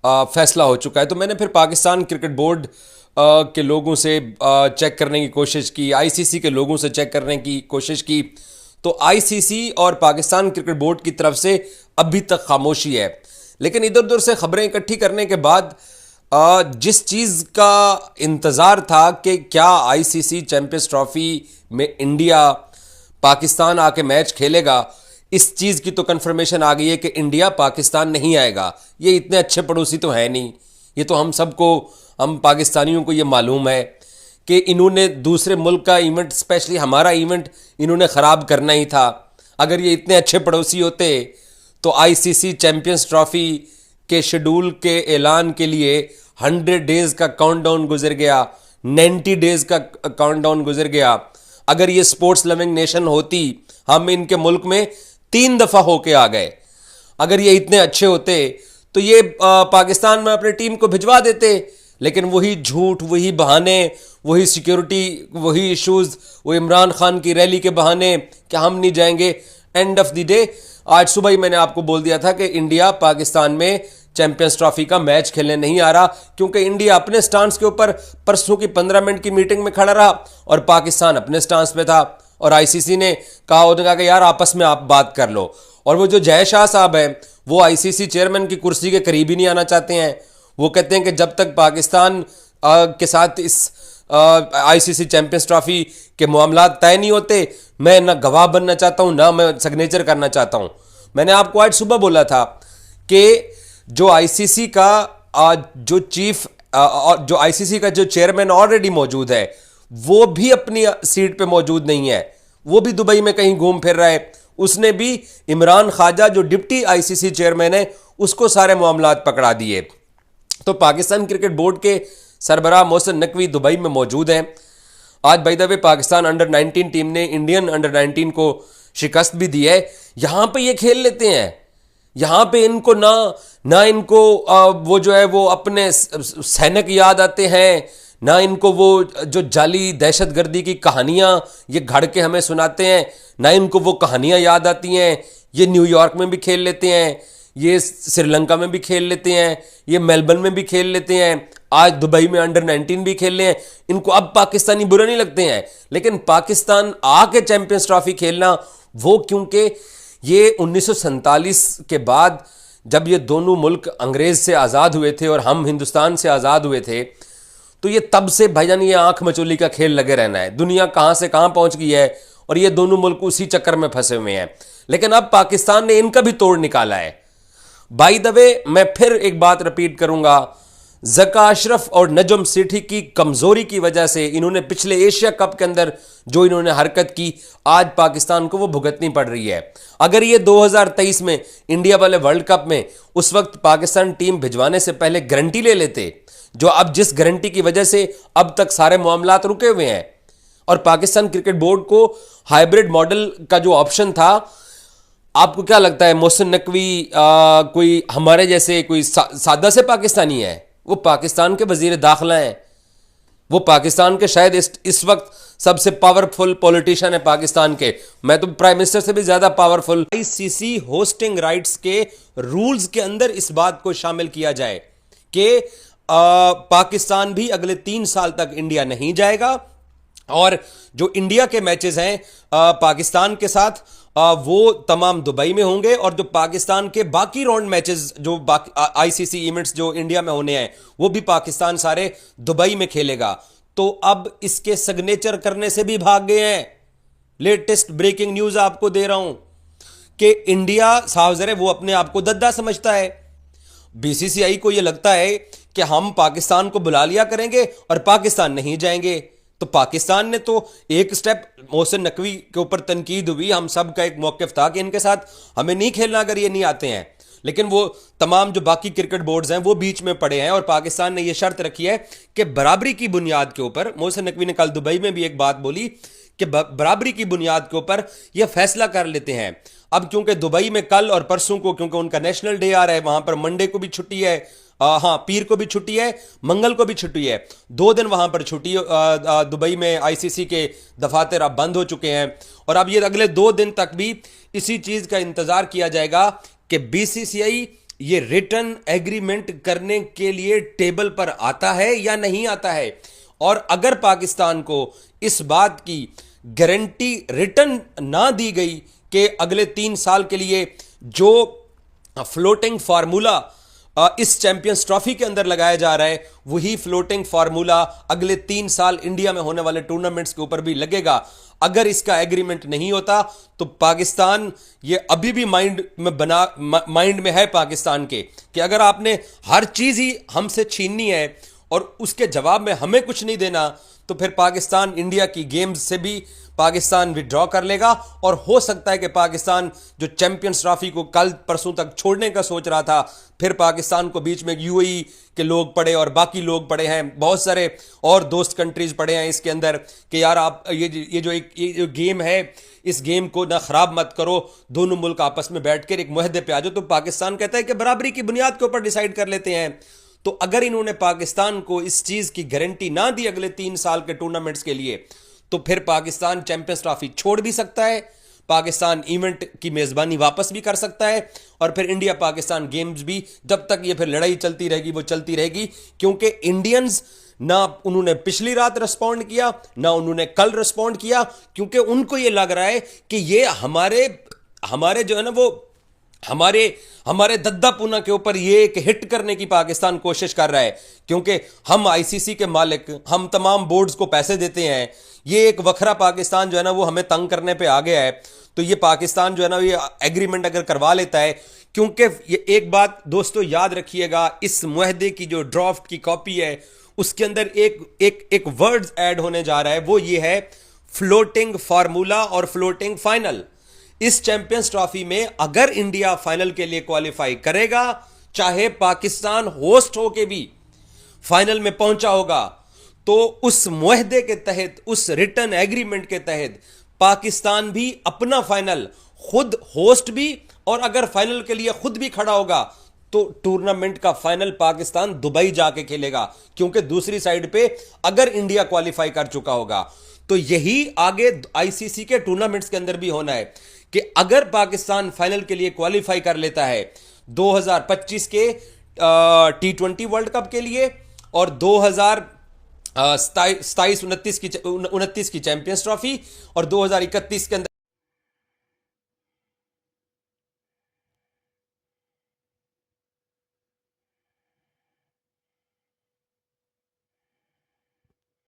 फैसला हो चुका है। तो मैंने फिर पाकिस्तान क्रिकेट बोर्ड के लोगों से चेक करने की कोशिश की, आईसीसी के लोगों से चेक करने की कोशिश की। तो आईसीसी और पाकिस्तान क्रिकेट बोर्ड की तरफ से अभी तक खामोशी है। लेकिन इधर उधर से खबरें इकट्ठी करने के बाद जिस चीज़ का इंतज़ार था कि क्या आईसीसी चैंपियंस ट्रॉफी में इंडिया पाकिस्तान आके मैच खेलेगा, इस चीज़ की तो कंफर्मेशन आ गई है कि इंडिया पाकिस्तान नहीं आएगा। ये इतने अच्छे पड़ोसी तो है नहीं, ये तो हम सबको, हम पाकिस्तानियों को ये मालूम है कि इन्होंने दूसरे मुल्क का इवेंट, स्पेशली हमारा इवेंट, इन्होंने ख़राब करना ही था। अगर ये इतने अच्छे पड़ोसी होते तो आईसीसी चैंपियंस ट्रॉफी के शेड्यूल के ऐलान के लिए 100 डेज का काउंटडाउन गुजर गया, 90 डेज का काउंटडाउन गुजर गया। अगर ये स्पोर्ट्स लविंग नेशन होती, हम इनके मुल्क में 3 दफा होके आ गए। अगर ये इतने अच्छे होते तो ये पाकिस्तान में अपनी टीम को भिजवा देते। लेकिन वही झूठ, वही बहाने, वही सिक्योरिटी, वही इश्यूज, वो इमरान खान की रैली के बहाने कि हम नहीं जाएंगे। एंड ऑफ द डे आज सुबह ही मैंने आपको बोल दिया था कि इंडिया पाकिस्तान में चैंपियंस ट्रॉफी का मैच खेलने नहीं आ रहा, क्योंकि इंडिया अपने स्टांस के ऊपर परसों की 15 मिनट की मीटिंग में खड़ा रहा और पाकिस्तान अपने स्टांस पे था। और आईसीसी ने कहा, उन्होंने कहा कि यार आपस में आप बात कर लो। और वो जो जय शाह साहब हैं, वो आईसीसी चेयरमैन की कुर्सी के करीब ही नहीं आना चाहते हैं। वो कहते हैं कि जब तक पाकिस्तान के साथ इस आईसीसी चैंपियंस ट्रॉफी के मामला तय नहीं होते, मैं ना गवाह बनना चाहता हूं, ना मैं सिग्नेचर करना चाहता हूं। मैंने आपको आज सुबह बोला था कि जो आईसीसी का जो चीफ, जो आईसीसी का जो चेयरमैन ऑलरेडी मौजूद है, वो भी अपनी सीट पे मौजूद नहीं है। वो भी दुबई में कहीं घूम फिर रहा है। उसने भी इमरान ख्वाजा जो डिप्टी आईसीसी चेयरमैन है, उसको सारे मामलात पकड़ा दिए। तो पाकिस्तान क्रिकेट बोर्ड के सरबराह मोहसिन नकवी दुबई में मौजूद हैं। आज by the way Pakistan under 19 team ने इंडियन अंडर 19 को शिकस्त भी दी है। यहां पे ये खेल लेते हैं, यहां पे इनको ना ना इनको वो जो है वो अपने सैनिक याद आते हैं, ना इनको वो जो जाली दहशतगर्दी की कहानियां ये घड़ के हमें सुनाते हैं, ना इनको वो कहानियां याद आती हैं। ये न्यूयॉर्क में भी खेल लेते हैं, ये श्रीलंका में भी खेल लेते हैं, ये मेलबर्न में भी खेल लेते हैं, आज दुबई में अंडर 19 भी खेल रहे हैं। इनको अब पाकिस्तानी बुरे नहीं लगते हैं। लेकिन पाकिस्तान आके चैंपियंस ट्रॉफी खेलना, वो क्योंकि ये 1947 के बाद जब ये दोनों मुल्क अंग्रेज से आज़ाद हुए थे और हम हिंदुस्तान से आज़ाद हुए थे, तो ये तब से भाईजान ये आंख मचोली का खेल लगे रहना है। दुनिया कहां से कहां पहुंच गई है और ये दोनों मुल्क उसी चक्कर में फंसे हुए हैं। लेकिन अब पाकिस्तान ने इनका भी तोड़ निकाला है। बाय द वे, मैं फिर एक बात रिपीट करूंगा, ज़का अशरफ और नजम सेठी की कमजोरी की वजह से इन्होंने पिछले एशिया कप के अंदर जो इन्होंने हरकत की, आज पाकिस्तान को वो भुगतनी पड़ रही है। अगर ये 2023 में इंडिया वाले वर्ल्ड कप में उस वक्त पाकिस्तान टीम भिजवाने से पहले गारंटी ले लेते, जो अब जिस गारंटी की वजह से अब तक सारे मामलात रुके हुए हैं, और पाकिस्तान क्रिकेट बोर्ड को हाइब्रिड मॉडल का जो ऑप्शन था, आपको क्या लगता है मोहसिन नकवी कोई हमारे जैसे कोई सादा से पाकिस्तानी है? वो पाकिस्तान के वजीर दाखिला हैं, वो पाकिस्तान के शायद इस वक्त सबसे पावरफुल पॉलिटिशियन है पाकिस्तान के। मैं तो प्राइम मिनिस्टर से भी ज्यादा पावरफुल। आईसीसी होस्टिंग राइट्स के रूल्स के अंदर इस बात को शामिल किया जाए कि पाकिस्तान भी अगले 3 साल तक इंडिया नहीं जाएगा, और जो इंडिया के मैचेस हैं पाकिस्तान के साथ, वो तमाम दुबई में होंगे, और जो पाकिस्तान के बाकी राउंड मैचेस जो बाकी आईसीसी इवेंट्स जो इंडिया में होने हैं, वो भी पाकिस्तान सारे दुबई में खेलेगा। तो अब इसके सिग्नेचर करने से भी भाग गए हैं। लेटेस्ट ब्रेकिंग न्यूज आपको दे रहा हूं कि इंडिया साहब जरे वो अपने आप को दद्दा समझता है। बीसीसीआई को यह लगता है कि हम पाकिस्तान को बुला लिया करेंगे और पाकिस्तान नहीं जाएंगे। तो पाकिस्तान ने तो एक स्टेप, मोहसिन नकवी के ऊपर तनकीद हुई, हम सब का एक मौक़िफ़ था कि इनके साथ हमें नहीं खेलना अगर ये नहीं आते हैं। लेकिन वो तमाम जो बाकी क्रिकेट बोर्ड्स हैं वो बीच में पड़े हैं, और पाकिस्तान ने ये शर्त रखी है कि बराबरी की बुनियाद के ऊपर, मोहसिन नकवी ने कल दुबई में भी एक बात बोली कि बराबरी की बुनियाद के ऊपर यह फैसला कर लेते हैं। अब क्योंकि दुबई में कल और परसों को, क्योंकि उनका नेशनल डे आ रहा है, वहां पर मंडे को भी छुट्टी है, हाँ पीर को भी छुट्टी है, मंगल को भी छुट्टी है, 2 दिन वहां पर छुट्टी। दुबई में आईसीसी के दफातर अब बंद हो चुके हैं, और अब ये अगले 2 दिन तक भी इसी चीज का इंतजार किया जाएगा कि बीसीसीआई ये रिटर्न एग्रीमेंट करने के लिए टेबल पर आता है या नहीं आता है। और अगर पाकिस्तान को इस बात की गारंटी रिटर्न ना दी गई कि अगले 3 साल के लिए जो फ्लोटिंग फार्मूला इस चैंपियंस ट्रॉफी के अंदर लगाया जा रहा है, वही फ्लोटिंग फार्मूला अगले 3 साल इंडिया में होने वाले टूर्नामेंट्स के ऊपर भी लगेगा। अगर इसका एग्रीमेंट नहीं होता तो पाकिस्तान, ये अभी भी माइंड में है पाकिस्तान के कि अगर आपने हर चीज ही हमसे छीननी है और उसके जवाब में हमें कुछ नहीं देना, तो फिर पाकिस्तान इंडिया की गेम्स से भी पाकिस्तान विड्रॉ कर लेगा। और हो सकता है कि पाकिस्तान जो चैंपियंस ट्रॉफी को कल परसों तक छोड़ने का सोच रहा था, फिर पाकिस्तान को बीच में यूएई के लोग पड़े और बाकी लोग पड़े हैं, बहुत सारे और दोस्त कंट्रीज पड़े हैं इसके अंदर कि यार आप ये जो गेम है, इस गेम को ना खराब मत करो, दोनों मुल्क आपस में बैठकर एक मुहदे पे आ जाओ। तो पाकिस्तान कहता है कि बराबरी की बुनियाद के ऊपर डिसाइड कर लेते हैं। तो अगर इन्होंने पाकिस्तान को इस चीज की गारंटी ना दी अगले 3 साल के टूर्नामेंट्स के लिए, तो फिर पाकिस्तान चैंपियंस ट्रॉफी छोड़ भी सकता है, पाकिस्तान इवेंट की मेजबानी वापस भी कर सकता है, और फिर इंडिया पाकिस्तान गेम्स भी, जब तक ये फिर लड़ाई चलती रहेगी वो चलती रहेगी। क्योंकि इंडियंस ना उन्होंने पिछली रात रिस्पॉन्ड किया, ना उन्होंने कल रिस्पॉन्ड किया, क्योंकि उनको ये लग रहा है कि ये हमारे जो है ना वो हमारे दद्दा पूना के ऊपर ये एक हिट करने की पाकिस्तान कोशिश कर रहा है। क्योंकि हम आईसीसी के मालिक, हम तमाम बोर्ड्स को पैसे देते हैं, ये एक वखरा पाकिस्तान जो है ना वो हमें तंग करने पे आ गया है। तो ये पाकिस्तान जो है ना ये एग्रीमेंट अगर करवा लेता है, क्योंकि ये एक बात दोस्तों याद रखिएगा, इस मुहदे की जो ड्राफ्ट की कॉपी है उसके अंदर एक वर्ड्स ऐड होने जा रहा है, वो ये है फ्लोटिंग फार्मूला और फ्लोटिंग फाइनल। इस चैंपियंस ट्रॉफी में अगर इंडिया फाइनल के लिए क्वालिफाई करेगा, चाहे पाकिस्तान होस्ट होके भी फाइनल में पहुंचा होगा, तो उस मुहदे के तहत, उस रिटर्न एग्रीमेंट के तहत पाकिस्तान भी अपना फाइनल खुद होस्ट भी, और अगर फाइनल के लिए खुद भी खड़ा होगा तो टूर्नामेंट का फाइनल पाकिस्तान दुबई जाके खेलेगा। क्योंकि दूसरी साइड पे अगर इंडिया क्वालिफाई कर चुका होगा, तो यही आगे आईसीसी के टूर्नामेंट्स के अंदर भी होना है कि अगर पाकिस्तान फाइनल के लिए क्वालिफाई कर लेता है 2025 के T20 वर्ल्ड कप के लिए और 2027-29 की चैंपियंस ट्रॉफी और 2031 के अंदर